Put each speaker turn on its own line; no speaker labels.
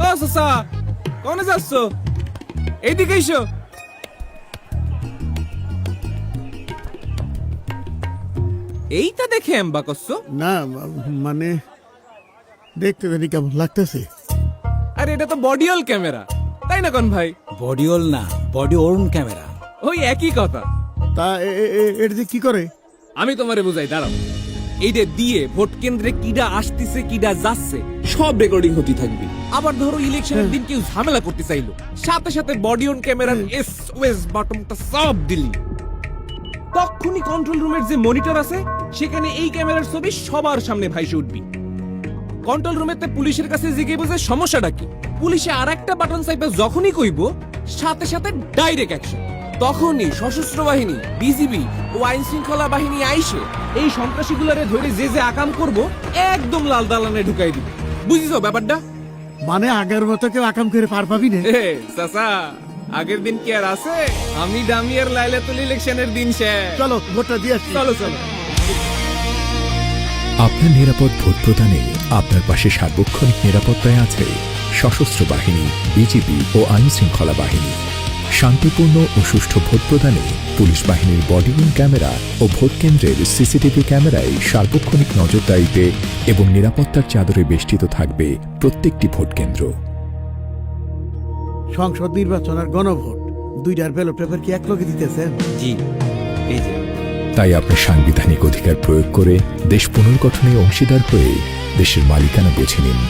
ও সসা, কোনে যাচ্ছ? এইদিকে এসো। এইটা দেখে এম্বা করছো?
না মানে দেখতে জানি কেমন লাগতেছে।
আরে এটা তো বডিওল ক্যামেরা, তাই না কোন ভাই?
বডিওল না, বডি ওর্ন ক্যামেরা।
ওই একই কথা।
তা এটা দিয়ে কি করে?
আমি তোমারে বুঝাই, দাঁড়াও। এইটা দিয়ে ভোট কেন্দ্রে কিডা আসতেছে কিডা যাচ্ছে সব রেকর্ডিং হতে থাকবে। আবার ধরো ইলেকশনের দিন কেউ ঝামেলা করতে চাইলো, সাথে সাথে বডি অন ক্যামেরার এসওএস বাটনটা সব দিলি, তখনই কন্ট্রোল রুমের যে মনিটর আছে সেখানে এই ক্যামেরার ছবি সবার সামনে ভাইসে উঠবি। কন্ট্রোল রুমেতে পুলিশের কাছে জিজ্ঞেস বুঝে সমস্যাটা কি, পুলিশে আর একটা বাটন চাইবে যখনই কইব সাথে সাথে ডাইরেক্ট অ্যাকশন। তখনই সশস্ত্র বাহিনী, বিজিবি ও আইন শৃঙ্খলা বাহিনী আইসে এই সন্ত্রাসীগুলারে ধরে যে যে আকাম করব একদম লাল দালানে ঢুকাই দিবে। বুঝিছো ব্যাপারটা?
মানে আগের মতো কেউ আকাম করে পার পাবি না?
চাচা, আগের দিন কি আর আছে? আমি ডামিয়ার লাইলাতুল ইলেকশনের দিন শেষ।
চলো ভোটটা দিয়ে আসি।
চলো চলো।
আপনার নিরাপদ ভোট প্রদানে আপনার পাশে সার্বক্ষণিক নিরাপত্তায় আছে সশস্ত্র বাহিনী, বিজিবি ও আইন শৃঙ্খলা বাহিনী। শান্তিপূর্ণ ও সুষ্ঠু ভোট প্রদানে পুলিশ বাহিনীর বডিওন ক্যামেরা ও ভোট কেন্দ্রের সিসিটিভি ক্যামেরায় সার্বক্ষণিক নজরদারিতে এবং নিরাপত্তার চাদরে বেষ্টিত থাকবে প্রত্যেকটি ভোট কেন্দ্র।
সংসদ নির্বাচন আর গণভোট দুইটার ব্যালট পেপার কি এক লগে দিতেছেন?
জি, এই যে।
তাই আপনার সাংবিধানিক অধিকার প্রয়োগ করে দেশ পুনর্গঠনে অংশীদার হয়ে দেশের মালিকানা বুঝে নিন।